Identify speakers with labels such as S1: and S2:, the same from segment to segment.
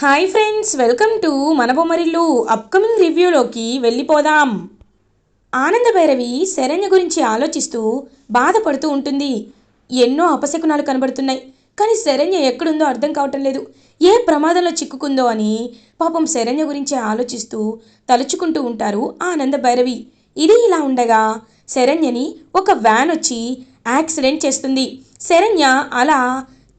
S1: Hi friends, welcome to మన Bommarillu. Upcoming రివ్యూలోకి వెళ్ళిపోదాం. ఆనంద భైరవి శరణ్య గురించి ఆలోచిస్తూ బాధపడుతూ ఉంటుంది. ఎన్నో అపశకునాలు కనబడుతున్నాయి, కానీ శరణ్య ఎక్కడుందో అర్థం కావటం లేదు. ఏ ప్రమాదంలో చిక్కుకుందో అని పాపం శరణ్య గురించి ఆలోచిస్తూ తలుచుకుంటూ ఉంటారు ఆనంద భైరవి. ఇది ఇలా ఉండగా శరణ్యని ఒక వ్యాన్ వచ్చి యాక్సిడెంట్ చేస్తుంది. శరణ్య అలా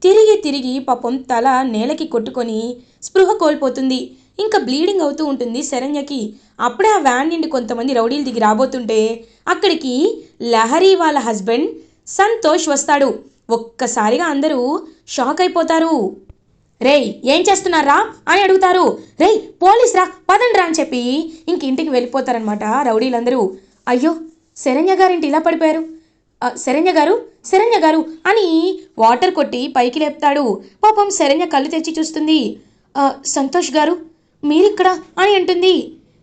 S1: తిరిగి తిరిగి పాపం తల నేలకి కొట్టుకొని స్పృహ కోల్పోతుంది. ఇంకా బ్లీడింగ్ అవుతూ ఉంటుంది శరణ్యకి. అప్పుడే ఆ వ్యాన్ నుండి కొంతమంది రౌడీలు దిగి రాబోతుంటే అక్కడికి లహరి వాళ్ళ హస్బెండ్ సంతోష్ వస్తాడు. ఒక్కసారిగా అందరూ షాక్ అయిపోతారు. రేయ్, ఏం చేస్తున్నారా అని అడుగుతారు. రేయ్, పోలీస్ రా, పదండి రా అని చెప్పి ఇంక ఇంటికి వెళ్ళిపోతారనమాట రౌడీలందరూ. అయ్యో, శరణ్య గారింటి ఇలా పడిపోయారు, శరణ్య గారు, శరణ్య గారు అని వాటర్ కొట్టి పైకి లేపుతాడు. పాపం శరణ్య కళ్ళు తెచ్చి చూస్తుంది. సంతోష్ గారు, మీరిక్కడ అని అంటుంది.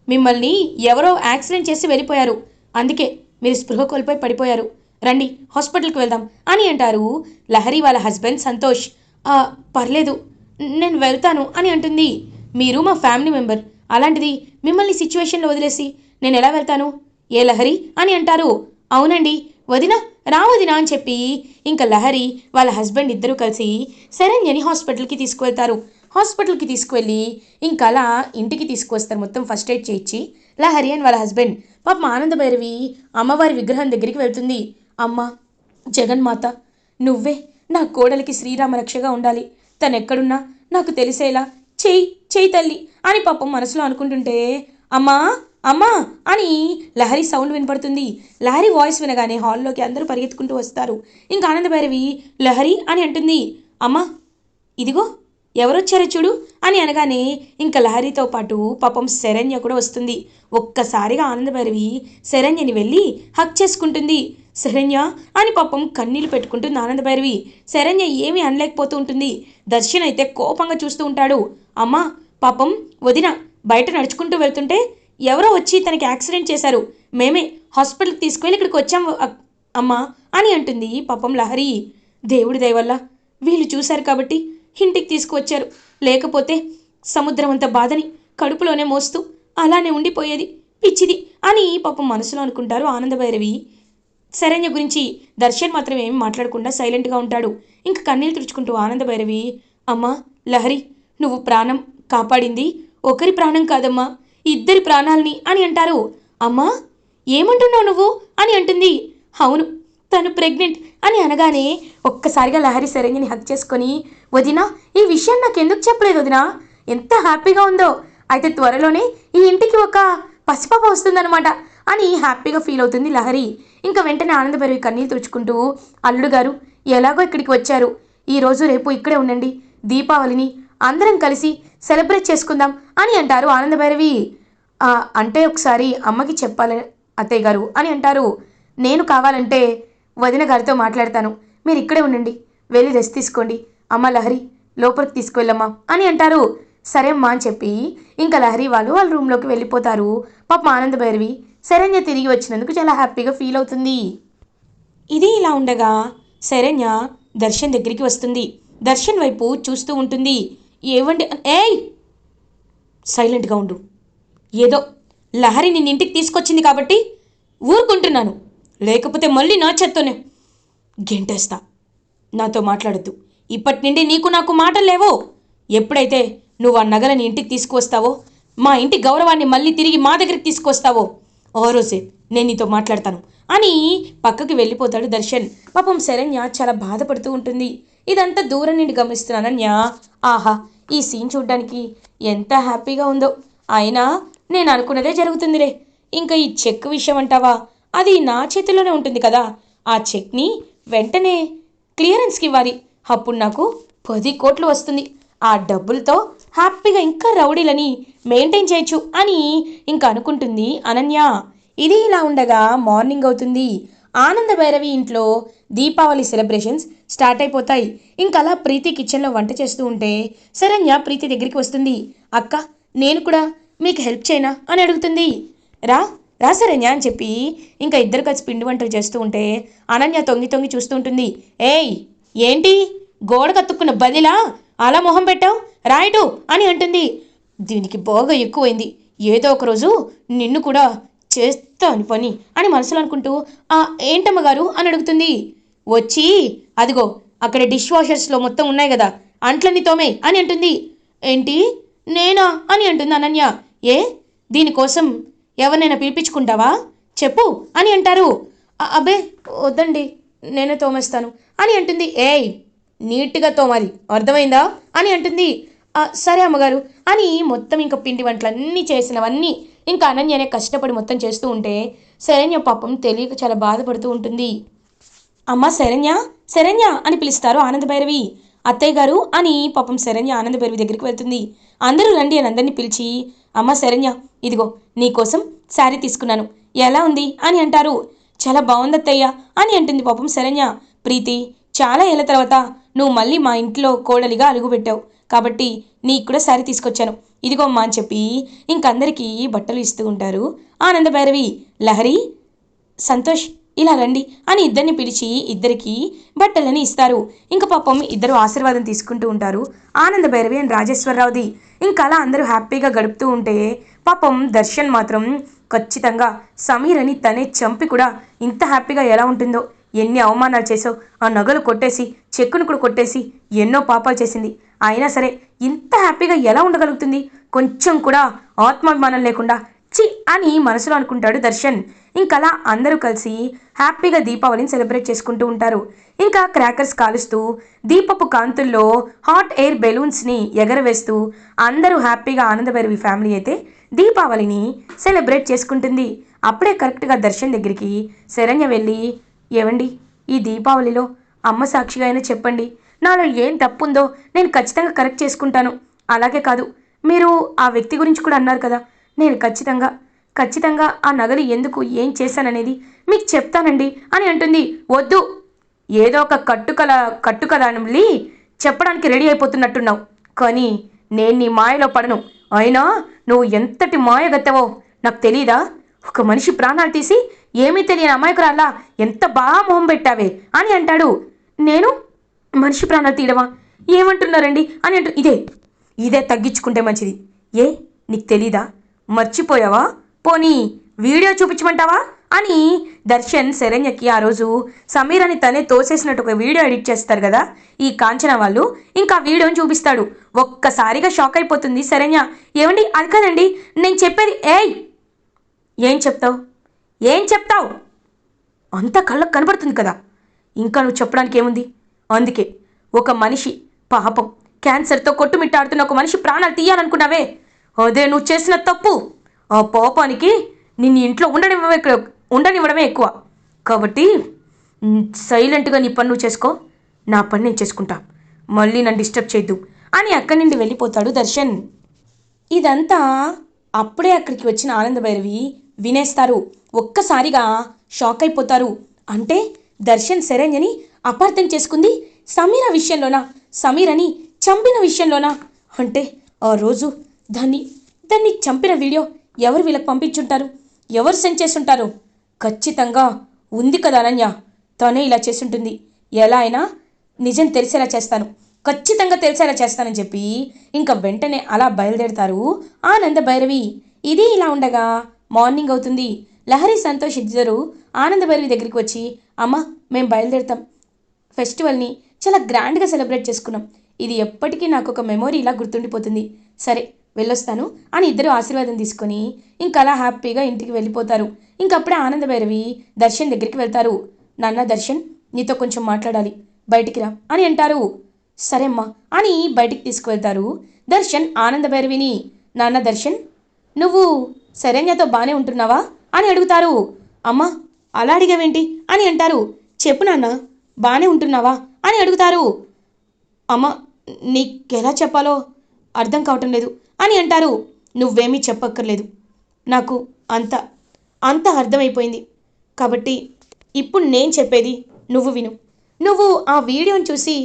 S1: మిమ్మల్ని ఎవరో యాక్సిడెంట్ చేసి వెళ్ళిపోయారు, అందుకే మీరు స్పృహ కోల్పోయి పడిపోయారు, రండి హాస్పిటల్కి వెళ్దాం అని అంటారు లహరి వాళ్ళ హస్బెండ్ సంతోష్. పర్లేదు, నేను వెళ్తాను అని అంటుంది. మీరు మా ఫ్యామిలీ మెంబర్, అలాంటిది మిమ్మల్ని సిచ్యువేషన్లో వదిలేసి నేను ఎలా వెళ్తాను ఏ లహరి అని అంటారు. అవునండి వదిన, రా వదిన అని చెప్పి ఇంకా లహరి వాళ్ళ హస్బెండ్ ఇద్దరూ కలిసి శరణ్యని హాస్పిటల్కి తీసుకువెళ్తారు. హాస్పిటల్కి తీసుకువెళ్ళి ఇంకా అలా ఇంటికి తీసుకువస్తారు. మొత్తం ఫస్ట్ ఎయిడ్ చేయించి లహరి అని వాళ్ళ హస్బెండ్. పాపం ఆనంద భైరవి అమ్మవారి విగ్రహం దగ్గరికి వెళ్తుంది. అమ్మ జగన్మాత, నువ్వే నా కోడలికి శ్రీరామ రక్షగా ఉండాలి, తను ఎక్కడున్నా నాకు తెలిసేలా చెయ్యి చెయ్యి తల్లి అని పాపం మనసులో అనుకుంటుంటే అమ్మా అమ్మా అని లహరి సౌండ్ వినపడుతుంది. లహరి వాయిస్ వినగానే హాల్లోకి అందరూ పరిగెత్తుకుంటూ వస్తారు. ఇంకా ఆనంద భైరవి లహరి అని అంటుంది. అమ్మా ఇదిగో ఎవరొచ్చారో చూడు అని అనగానే ఇంకా లహరితో పాటు పాపం శరణ్య కూడా వస్తుంది. ఒక్కసారిగా ఆనంద భైరవి శరణ్యని వెళ్ళి హక్ చేసుకుంటుంది. శరణ్య అని పాపం కన్నీళ్లు పెట్టుకుంటుంది ఆనంద భైరవి. శరణ్య ఏమీ అనలేకపోతూ ఉంటుంది. దర్శన్ అయితే కోపంగా చూస్తూ ఉంటాడు. అమ్మా పాపం వదిన బయట నడుచుకుంటూ వెళ్తుంటే ఎవరో వచ్చి తనకి యాక్సిడెంట్ చేశారు, మేమే హాస్పిటల్కి తీసుకువెళ్ళి ఇక్కడికి వచ్చాం అమ్మా అని అంటుంది పాపం లహరి. దేవుడి దయవల్ల వీళ్ళు చూశారు కాబట్టి ఇంటికి తీసుకువచ్చారు, లేకపోతే సముద్రం అంత బాధని కడుపులోనే మోస్తూ అలానే ఉండిపోయేది పిచ్చిది అని పాపం మనసులో అనుకుంటారు ఆనంద భైరవి. శరణ్య గురించి దర్శన్ మాత్రం ఏమి మాట్లాడకుండా సైలెంట్గా ఉంటాడు. ఇంక కన్నీళ్ళు తుడుచుకుంటూ ఆనంద భైరవి, అమ్మా లహరి, నువ్వు ప్రాణం కాపాడింది ఒకరి ప్రాణం కాదమ్మా, ఇద్దరి ప్రాణాలని అని అంటారు. అమ్మా ఏమంటున్నావు నువ్వు అని అంటుంది. అవును, తను ప్రెగ్నెంట్ అని అనగానే ఒక్కసారిగా లహరి శరణ్యని హక్ చేసుకొని, వదినా ఈ విషయం నాకెందుకు చెప్పలేదు వదినా, ఎంత హ్యాపీగా ఉందో, అయితే త్వరలోనే ఈ ఇంటికి ఒక పసిపాప వస్తుందన్నమాట అని హ్యాపీగా ఫీల్ అవుతుంది లహరి. ఇంకా వెంటనే ఆనంద భైరవి కన్నీళ్ళు తుడుచుకుంటూ, అల్లుడు గారు ఎలాగో ఇక్కడికి వచ్చారు, ఈరోజు రేపు ఇక్కడే ఉండండి, దీపావళిని అందరం కలిసి సెలబ్రేట్ చేసుకుందాం అని అంటారు ఆనంద భైరవి. అంటే ఒకసారి అమ్మకి చెప్పాలి అత్తయ్య గారు అని అంటారు. నేను కావాలంటే వదిన గారితో మాట్లాడతాను, మీరు ఇక్కడే ఉండండి, వెళ్ళి రెస్ట్ తీసుకోండి, అమ్మ లహరి లోపలికి తీసుకువెళ్ళమ్మా అని అంటారు. సరే అమ్మా అని చెప్పి ఇంకా లహరి వాళ్ళ రూమ్లోకి వెళ్ళిపోతారు. పాపం ఆనంద భైరవి శరణ్య తిరిగి వచ్చినందుకు చాలా హ్యాపీగా ఫీల్ అవుతుంది. ఇది ఇలా ఉండగా శరణ్య దర్శన్ దగ్గరికి వస్తుంది. దర్శన్ వైపు చూస్తూ ఉంటుంది. ఏవండి, ఏయ్ సైలెంట్గా ఉండు, ఏదో లహరి నిన్న ఇంటికి తీసుకొచ్చింది కాబట్టి ఊరుకుంటున్నాను, లేకపోతే మళ్ళీ నా చేత్తోనే గెంటేస్తా, నాతో మాట్లాడద్దు, ఇప్పటి నుండి నీకు నాకు మాటలు లేవో, ఎప్పుడైతే నువ్వు ఆ నగలని ఇంటికి తీసుకువస్తావో, మా ఇంటి గౌరవాన్ని మళ్ళీ తిరిగి మా దగ్గరికి తీసుకొస్తావో ఆ రోజే నేను నీతో మాట్లాడతాను అని పక్కకి వెళ్ళిపోతాడు దర్శన్. పాపం శరణ్య చాలా బాధపడుతూ ఉంటుంది. ఇదంతా దూరం నుండి గమనిస్తున్న అనన్య, ఆహా ఈ సీన్ చూడ్డానికి ఎంత హ్యాపీగా ఉందో, అయినా నేను అనుకున్నదే జరుగుతుందిరే, ఇంకా ఈ చెక్ విషయం అంటావా, అది నా చేతిలోనే ఉంటుంది కదా, ఆ చెక్ని వెంటనే క్లియరెన్స్కి ఇవ్వాలి, అప్పుడు నాకు 10 కోట్లు వస్తుంది, ఆ డబ్బులతో హ్యాపీగా ఇంకా రౌడీలని మెయింటైన్ చేయొచ్చు అని ఇంకా అనుకుంటుంది అనన్య. ఇది ఇలా ఉండగా మార్నింగ్ అవుతుంది. ఆనంద భైరవి ఇంట్లో దీపావళి సెలబ్రేషన్స్ స్టార్ట్ అయిపోతాయి. ఇంకా అలా ప్రీతి కిచెన్లో వంట చేస్తూ ఉంటే శరణ్య ప్రీతి దగ్గరికి వస్తుంది. అక్క నేను కూడా మీకు హెల్ప్ చేయనా అని అడుగుతుంది. రా రా శరణ్య అని చెప్పి ఇంకా ఇద్దరు కలిసి పిండి వంటలు చేస్తూ ఉంటే అనన్య తొంగి తొంగి చూస్తూ ఉంటుంది. ఏయ్ ఏంటి గోడ కత్తుక్కున్న బదిలా అలా మొహం పెట్టావు, రాయుడు అని అంటుంది. దీనికి బాగా ఎక్కువైంది, ఏదో ఒక రోజు నిన్ను కూడా చేస్తాను పని అని మనసులో అనుకుంటూ ఏంటమ్మ గారు అని అడుగుతుంది. వచ్చి అదిగో అక్కడ డిష్ వాషర్స్లో మొత్తం ఉన్నాయి కదా, అంట్లన్నీ తోమే అని అంటుంది. ఏంటి నేనా అని అంటుంది అనన్య. ఏ దీనికోసం ఎవరినైనా పిలిపించుకుంటావా చెప్పు అని అంటారు. అబ్బే వద్దండి నేనే తోమేస్తాను అని అంటుంది. ఏయ్ నీట్గా తోమాలి అర్థమైందా అని అంటుంది. సరే అమ్మగారు అని మొత్తం ఇంకా పిండి వంటలన్నీ చేసినవన్నీ ఇంకా అనన్యనే కష్టపడి మొత్తం చేస్తూ ఉంటే శరణ్య పాపం తెలియక చాలా బాధపడుతూ ఉంటుంది. అమ్మ శరణ్య శరణ్య అని పిలుస్తారు ఆనందభైరవి. అత్తయ్య గారు అని పాపం శరణ్య ఆనందభైరవి దగ్గరికి వెళ్తుంది. అందరూ రండి అని అందరినీ పిలిచి, అమ్మ శరణ్య ఇదిగో నీకోసం శారీ తీసుకున్నాను, ఎలా ఉంది అని అంటారు. చాలా బాగుంది అత్తయ్య అని అంటుంది పాపం శరణ్య. ప్రీతి చాలా ఏళ్ళ తర్వాత నువ్వు మళ్ళీ మా ఇంట్లో కోడలిగా అడుగుపెట్టావు కాబట్టి నీకు కూడా శారీ తీసుకొచ్చాను, ఇదిగో అమ్మా అని చెప్పి ఇంకందరికీ బట్టలు ఇస్తూ ఉంటారు ఆనందభైరవి. లహరి సంతోష్ ఇలా రండి అని ఇద్దరిని పిలిచి ఇద్దరికి బట్టలని ఇస్తారు. ఇంకా పాపం ఇద్దరు ఆశీర్వాదం తీసుకుంటూ ఉంటారు ఆనందభైరవి అండ్ రాజేశ్వరరావుది. ఇంకా అలా అందరూ హ్యాపీగా గడుపుతూ ఉంటే పాపం దర్శన్ మాత్రం ఖచ్చితంగా సమీర్ అని తనే చంపి కూడా ఇంత హ్యాపీగా ఎలా ఉంటుందో. ఎన్ని అవమానాలు చేసావు, ఆ నగలు కొట్టేసి చెక్కును కూడా కొట్టేసి ఎన్నో పాపాలు చేసింది, అయినా సరే ఇంత హ్యాపీగా ఎలా ఉండగలుగుతుంది, కొంచెం కూడా ఆత్మాభిమానం లేకుండా చి అని మనసులో అనుకుంటాడు దర్శన్. ఇంకలా అందరూ కలిసి హ్యాపీగా దీపావళిని సెలబ్రేట్ చేసుకుంటూ ఉంటారు. ఇంకా క్రాకర్స్ కాలుస్తూ దీపపు కాంతుల్లో హాట్ ఎయిర్ బెలూన్స్ని ఎగరవేస్తూ అందరూ హ్యాపీగా ఆనందభైరవి ఫ్యామిలీ అయితే దీపావళిని సెలబ్రేట్ చేసుకుంటుంది. అప్పుడే కరెక్ట్గా దర్శన్ దగ్గరికి శరణ్య వెళ్ళి, ఏవండి ఈ దీపావళిలో అమ్మ సాక్షిగా అయినా చెప్పండి, నాలో ఏం తప్పుందో నేను ఖచ్చితంగా కరెక్ట్ చేసుకుంటాను. అలాగే కాదు మీరు ఆ వ్యక్తి గురించి కూడా అన్నారు కదా, నేను ఖచ్చితంగా ఆ నగలు ఎందుకు ఏం చేశాననేది మీకు చెప్తానండి అని అంటుంది. వద్దు ఏదో ఒక కట్టుకథని చెప్పడానికి రెడీ అయిపోతున్నట్టున్నావు, కానీ నేను నీ మాయలో పడను. అయినా నువ్వు ఎంతటి మాయగత్తవో నాకు తెలీదా, ఒక మనిషి ప్రాణాలు తీసి ఏమీ తెలియని అమాయకురాల్లా ఎంత బాగా మొహం పెట్టావే అని అంటాడు. నేను మనిషి ప్రాణాలు తీయడమా ఏమంటున్నారండి అని అంటూ ఇదే తగ్గించుకుంటే మంచిది. ఏ నీకు తెలీదా, మర్చిపోయావా, పోనీ వీడియో చూపించమంటావా అని దర్శన్ శరణ్యకి ఆ రోజు సమీర్ అని తనే తోసేసినట్టు ఒక వీడియో ఎడిట్ చేస్తారు కదా ఈ కాంచన వాళ్ళు, ఇంకా ఆ వీడియోని చూపిస్తాడు. ఒక్కసారిగా షాక్ అయిపోతుంది శరణ్య. ఏమండి అది కాదండి నేను చెప్పేది. ఏం చెప్తావు అంత కళ్ళకు కనబడుతుంది కదా, ఇంకా నువ్వు చెప్పడానికి ఏముంది. అందుకే ఒక మనిషి పాపం క్యాన్సర్తో కొట్టుమిట్టాడుతున్న ఒక మనిషి ప్రాణాలు తీయాలనుకున్నావే, అదే నువ్వు చేసిన తప్పు. ఆ పాపానికి నిన్ను ఇంట్లో ఉండనివ్వడమే ఎక్కువ. కాబట్టి సైలెంట్గా నీ పని నువ్వు చేసుకో, నా పని నేను చేసుకుంటా, మళ్ళీ నన్ను డిస్టర్బ్ చేయొద్దు అని అక్కడి నుండి వెళ్ళిపోతాడు దర్శన్. ఇదంతా అప్పుడే అక్కడికి వచ్చిన ఆనందభైరవి వినేస్తారు. ఒక్కసారిగా షాక్ అయిపోతారు. అంటే దర్శన్ శరణ్యని అపార్థం చేసుకుంది సమీర విషయంలోనా, సమీరని చంపిన విషయంలోనా? అంటే ఆ రోజు దాన్ని చంపిన వీడియో ఎవరు వీళ్ళకి పంపించుంటారు, ఎవరు సెండ్ చేసుంటారు? ఖచ్చితంగా ఉంది కదా అనన్య, తనే ఇలా చేసుంటుంది. ఎలా అయినా నిజం తెలిసేలా చేస్తాను, ఖచ్చితంగా తెలిసేలా చేస్తానని చెప్పి ఇంకా వెంటనే అలా బయలుదేరుతారు ఆనందభైరవి. ఇది ఇలా ఉండగా మార్నింగ్ అవుతుంది. లహరి సంతోష్ ఇద్దరు ఆనందభైరవి దగ్గరికి వచ్చి, అమ్మ మేము బయలుదేరుతాం, ఫెస్టివల్ని చాలా గ్రాండ్గా సెలబ్రేట్ చేసుకున్నాం, ఇది ఎప్పటికీ నాకు ఒక మెమొరీ ఇలా గుర్తుండిపోతుంది, సరే వెళ్ళొస్తాను అని ఇద్దరు ఆశీర్వాదం తీసుకొని ఇంకా అలా హ్యాపీగా ఇంటికి వెళ్ళిపోతారు. ఇంకప్పుడే ఆనందభైరవి దర్శన్ దగ్గరికి వెళ్తారు. నాన్న దర్శన్ నీతో కొంచెం మాట్లాడాలి, బయటికి రా అని అంటారు. సరే అమ్మా అని బయటికి తీసుకువెళ్తారు దర్శన్ ఆనందభైరవిని. నాన్న దర్శన్ నువ్వు శరణ్యతో బాగానే ఉంటున్నావా అని అడుగుతారు. అమ్మ అలా అడిగావేంటి అని అంటారు. చెప్పు నాన్న బాగానే ఉంటున్నావా అని అడుగుతారు. అమ్మ నీకెలా చెప్పాలో అర్థం కావటం లేదు అని అంటారు. నువ్వేమీ చెప్పక్కర్లేదు, నాకు అంత అర్థమైపోయింది, కాబట్టి ఇప్పుడు నేను చెప్పేది నువ్వు విను. నువ్వు ఆ వీడియోని చూసి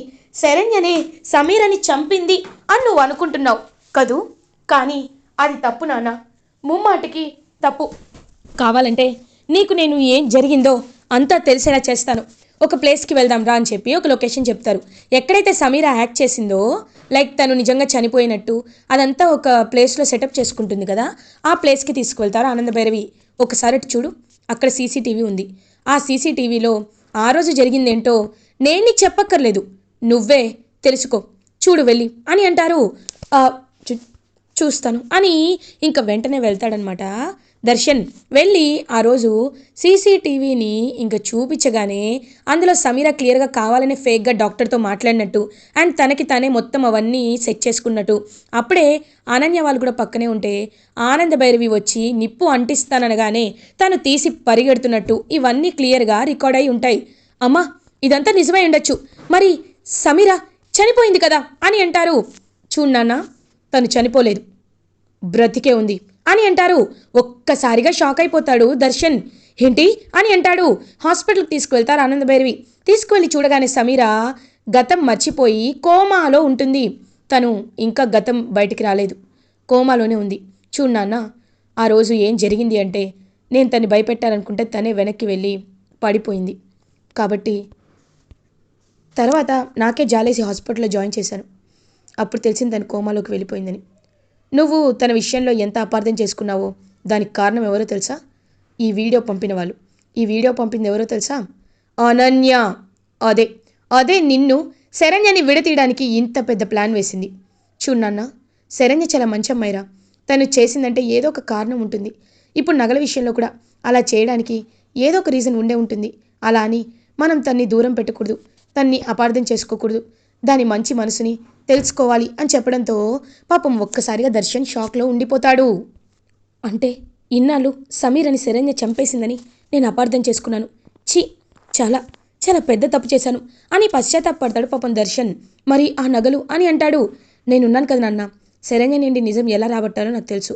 S1: శరణ్యనే సమీర్ అని చంపింది అని నువ్వు అనుకుంటున్నావు కదూ, కానీ అది తప్పు నాన్న, ముమ్మాటికి తప్పు. కావాలంటే నీకు నేను ఏం జరిగిందో అంతా తెలిసేలా చేస్తాను. ఒక ప్లేస్కి వెళ్దాం రా అని చెప్పి ఒక లొకేషన్ చెప్తారు. ఎక్కడైతే సమీర యాక్ట్ చేసిందో లైక్ తను నిజంగా చనిపోయినట్టు అదంతా ఒక ప్లేస్లో సెటప్ చేసుకుంటుంది కదా, ఆ ప్లేస్కి తీసుకువెళ్తారు ఆనందభైరవి. ఒకసారి చూడు, అక్కడ సీసీటీవీ ఉంది. ఆ సీసీటీవీలో ఆ రోజు జరిగిందేంటో నేను నీకు చెప్పక్కర్లేదు, నువ్వే తెలుసుకో, చూడు వెళ్ళి అని అంటారు. చూస్తాను అని ఇంకా వెంటనే వెళ్తాడనమాట దర్శన్. వెళ్ళి ఆ రోజు సీసీటీవీని ఇంకా చూపించగానే అందులో సమీర క్లియర్గా కావాలనే ఫేక్గా డాక్టర్తో మాట్లాడినట్టు అండ్ తనకి తానే మొత్తం అవన్నీ సెట్ చేసుకున్నట్టు, అప్పుడే అనన్య వాళ్ళు కూడా పక్కనే ఉంటే ఆనంద భైరవి వచ్చి నిప్పు అంటిస్తాననగానే తను తీసి పరిగెడుతున్నట్టు ఇవన్నీ క్లియర్గా రికార్డ్ అయి ఉంటాయి. అమ్మా, ఇదంతా నిజమై ఉండొచ్చు, మరి సమీర చనిపోయింది కదా అని అంటారు. చూడు నాన్న, తను చనిపోలేదు, బ్రతికే ఉంది అని అంటారు. ఒక్కసారిగా షాక్ అయిపోతాడు దర్శన్. ఏంటి అని అంటాడు. హాస్పిటల్కి తీసుకువెళ్తారు ఆనందభైరవి. తీసుకువెళ్ళి చూడగానే సమీర గతం మర్చిపోయి కోమాలో ఉంటుంది. తను ఇంకా గతం బయటికి రాలేదు, కోమాలోనే ఉంది. చూడు నాన్న, ఆ రోజు ఏం జరిగింది అంటే నేను తన్ని భయపెట్టాలనుకుంటే తనే వెనక్కి వెళ్ళి పడిపోయింది. కాబట్టి తర్వాత నాకే జాలేసి హాస్పిటల్లో జాయిన్ చేశాను. అప్పుడు తెలిసింది తను కోమాలోకి వెళ్ళిపోయిందని. నువ్వు తన విషయంలో ఎంత అపార్థం చేసుకున్నావో దానికి కారణం ఎవరో తెలుసా? ఈ వీడియో పంపిన వాళ్ళు. ఈ వీడియో పంపింది ఎవరో తెలుసా? అనన్య. అదే అదే నిన్ను శరణ్యని విడతీయడానికి ఇంత పెద్ద ప్లాన్ వేసింది. చూడు నాన్న, శరణ్య చాలా మంచి అమ్మాయిరా. తను చేసిందంటే ఏదో ఒక కారణం ఉంటుంది. ఇప్పుడు నగల విషయంలో కూడా అలా చేయడానికి ఏదో ఒక రీజన్ ఉండే ఉంటుంది. అలా అని మనం తన్ని దూరం పెట్టకూడదు, తన్ని అపార్థం చేసుకోకూడదు, దాని మంచి మనసుని తెలుసుకోవాలి అని చెప్పడంతో పాపం ఒక్కసారిగా దర్శన్ షాక్లో ఉండిపోతాడు. అంటే ఇన్నాళ్ళు సమీర్ అని శరణ్య చంపేసిందని నేను అపార్థం చేసుకున్నాను. ఛీ, చాలా చాలా పెద్ద తప్పు చేశాను అని పశ్చాత్తాపడతాడు పాపం దర్శన్. మరి ఆ నగలు అని అంటాడు. నేనున్నాను కదా నాన్న, శరణ్య నుండి నిజం ఎలా రాబట్టాలో నాకు తెలుసు,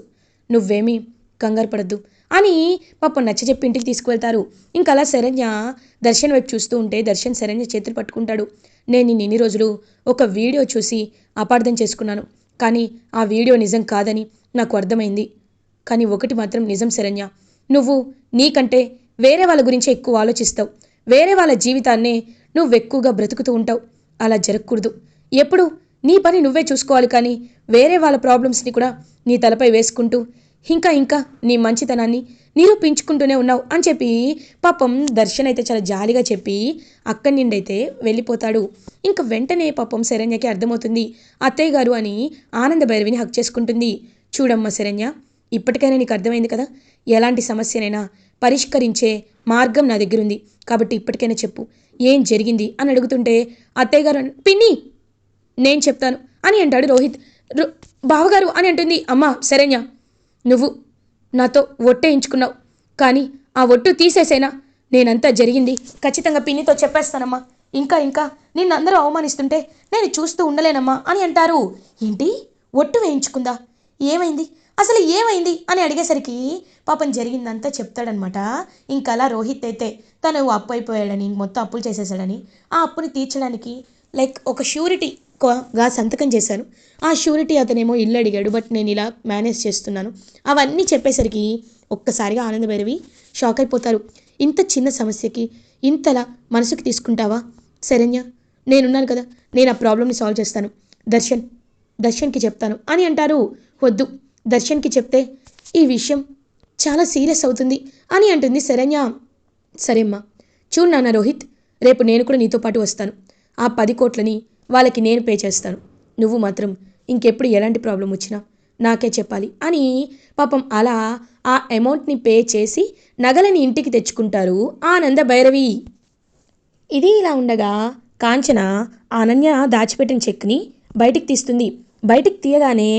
S1: నువ్వేమీ కంగారు పడద్దు అని పాపం నచ్చజెప్పి ఇంటికి తీసుకువెళ్తారు. ఇంకా అలా శరణ్య దర్శన్ వైపు చూస్తూ ఉంటే దర్శన్ శరణ్య చేతులు పట్టుకుంటాడు. నేను ఇన్ని రోజులు ఒక వీడియో చూసి అపార్థం చేసుకున్నాను, కానీ ఆ వీడియో నిజం కాదని నాకు అర్థమైంది. కానీ ఒకటి మాత్రం నిజం శరణ్య, నువ్వు నీకంటే వేరే వాళ్ళ గురించి ఎక్కువ ఆలోచిస్తావు, వేరే వాళ్ళ జీవితాన్నే నువ్వు ఎక్కువగా బ్రతుకుతూ ఉంటావు. అలా జరగకూడదు. ఎప్పుడు నీ పని నువ్వే చూసుకోవాలి, కానీ వేరే వాళ్ళ ప్రాబ్లమ్స్ని కూడా నీ తలపై వేసుకుంటూ ఇంకా ఇంకా నీ మంచితనాన్ని నిరూపించుకుంటూనే ఉన్నావు అని చెప్పి పాపం దర్శన్ అయితే చాలా జాలిగా చెప్పి అక్కడి నుండి అయితే వెళ్ళిపోతాడు. ఇంకా వెంటనే పాపం శరణ్యకి అర్థమవుతుంది. అత్తయ్య గారు అని ఆనంద భైరవిని హక్ చేసుకుంటుంది. చూడమ్మా శరణ్య, ఇప్పటికైనా నీకు అర్థమైంది కదా, ఎలాంటి సమస్యనైనా పరిష్కరించే మార్గం నా దగ్గర ఉంది, కాబట్టి ఇప్పటికైనా చెప్పు ఏం జరిగింది అని అడుగుతుంటే అత్తయ్య గారు పిన్ని నేను చెప్తాను అని అంటాడు రోహిత్. బావగారు అని అంటుంది. అమ్మా శరణ్య, నువ్వు నాతో ఒట్టేయించుకున్నావు, కానీ ఆ ఒట్టు తీసేసేనా? నేనంతా జరిగింది ఖచ్చితంగా పిన్నితో చెప్పేస్తానమ్మా. ఇంకా ఇంకా నిన్నందరూ అవమానిస్తుంటే నేను చూస్తూ ఉండలేనమ్మా అని అంటారు. ఏంటి, ఒట్టు వేయించుకుందా? ఏమైంది అసలు, ఏమైంది అని అడిగేసరికి పాపం జరిగిందంతా చెప్తాడనమాట. ఇంకా అలా రోహిత్ అయితే తను అప్పు అయిపోయాడని, మొత్తం అప్పులు చేసేసాడని, ఆ అప్పుని తీర్చడానికి లైక్ ఒక షూరిటీగా సంతకం చేశాను. ఆ షూరిటీ అతనేమో ఇల్లు అడిగాడు, బట్ నేను ఇలా మేనేజ్ చేస్తున్నాను అవన్నీ చెప్పేసరికి ఒక్కసారిగా ఆనందభైరవి షాక్ అయిపోతారు. ఇంత చిన్న సమస్యకి ఇంతలా మనసుకి తీసుకుంటావా శరణ్య? నేనున్నాను కదా, నేను ఆ ప్రాబ్లమ్ని సాల్వ్ చేస్తాను, దర్శన్కి చెప్తాను అని అంటారు. వద్దు, దర్శన్కి చెప్తే ఈ విషయం చాలా సీరియస్ అవుతుంది అని అంటుంది శరణ్య. సరేమ్మా, చూడు నాన్న రోహిత్, రేపు నేను కూడా నీతో పాటు వస్తాను. ఆ 10 కోట్లని వాళ్ళకి నేను పే చేస్తాను. నువ్వు మాత్రం ఇంకెప్పుడు ఎలాంటి ప్రాబ్లం వచ్చినా నాకే చెప్పాలి అని పాపం అలా ఆ అమౌంట్ని పే చేసి నగలని ఇంటికి తెచ్చుకుంటారు ఆనంద భైరవి. ఇది ఇలా ఉండగా కాంచన అనన్య దాచిపెట్టిన చెక్ని బయటికి తీస్తుంది. బయటికి తీయగానే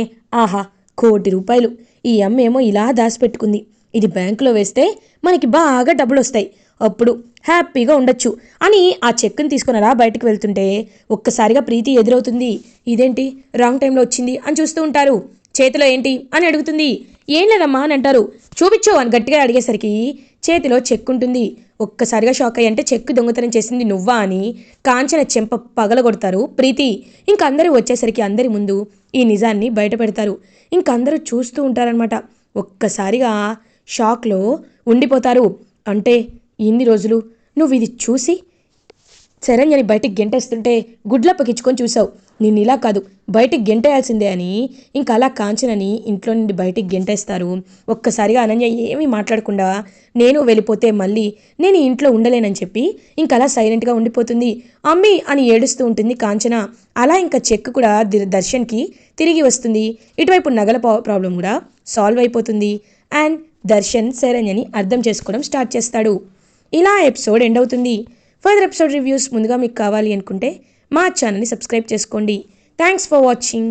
S1: ఆహా, ₹1,00,00,000 ఈ అమ్మేమో ఇలా దాచిపెట్టుకుంది, ఇది బ్యాంకులో వేస్తే మనకి బాగా డబ్బులు వస్తాయి, అప్పుడు హ్యాపీగా ఉండొచ్చు అని ఆ చెక్కుని తీసుకుని అలా బయటకు వెళ్తుంటే ఒక్కసారిగా ప్రీతి ఎదురవుతుంది. ఇదేంటి రాంగ్ టైంలో వచ్చింది అని చూస్తూ ఉంటారు. చేతిలో ఏంటి అని అడుగుతుంది. ఏం లేదమ్మా అని అంటారు. చూపించు అని గట్టిగా అడిగేసరికి చేతిలో చెక్ ఉంటుంది. ఒక్కసారిగా షాక్ అయ్యి, అంటే చెక్కు దొంగతనం చేసింది నువ్వా అని కాంచన చెంప పగలగొడతారు ప్రీతి. ఇంక అందరూ వచ్చేసరికి అందరి ముందు ఈ నిజాన్ని బయట పెడతారు. ఇంక అందరూ చూస్తూ ఉంటారనమాట. ఒక్కసారిగా షాక్లో ఉండిపోతారు. అంటే ఇన్ని రోజులు నువ్వు ఇది చూసి శరణ్యని బయటికి గెంటేస్తుంటే గుడ్లప్పకిచ్చుకొని చూసావు. నిన్ను ఇలా కాదు, బయటికి గెంటేయాల్సిందే అని ఇంకా అలా కాంచనని ఇంట్లో నుండి బయటికి గెంటేస్తారు. ఒక్కసారిగా అనన్య ఏమీ మాట్లాడకుండా నేను వెళ్ళిపోతే మళ్ళీ నేను ఈ ఇంట్లో ఉండలేనని చెప్పి ఇంకా అలా సైలెంట్గా ఉండిపోతుంది. అమ్మీ అని ఏడుస్తూ ఉంటుంది కాంచన. అలా ఇంకా చెక్ కూడా దర్శన్కి తిరిగి వస్తుంది. ఇటువైపు నగల ప్రాబ్లం కూడా సాల్వ్ అయిపోతుంది. అండ్ దర్శన్ శరణ్యని అర్థం చేసుకోవడం స్టార్ట్ చేస్తాడు. ఇలా ఎపిసోడ్ ఎండ్ అవుతుంది. ఫర్దర్ ఎపిసోడ్ రివ్యూస్ ముందుగా మీకు కావాలి అనుకుంటే మా ఛానల్ని సబ్స్క్రైబ్ చేసుకోండి. Thanks for watching.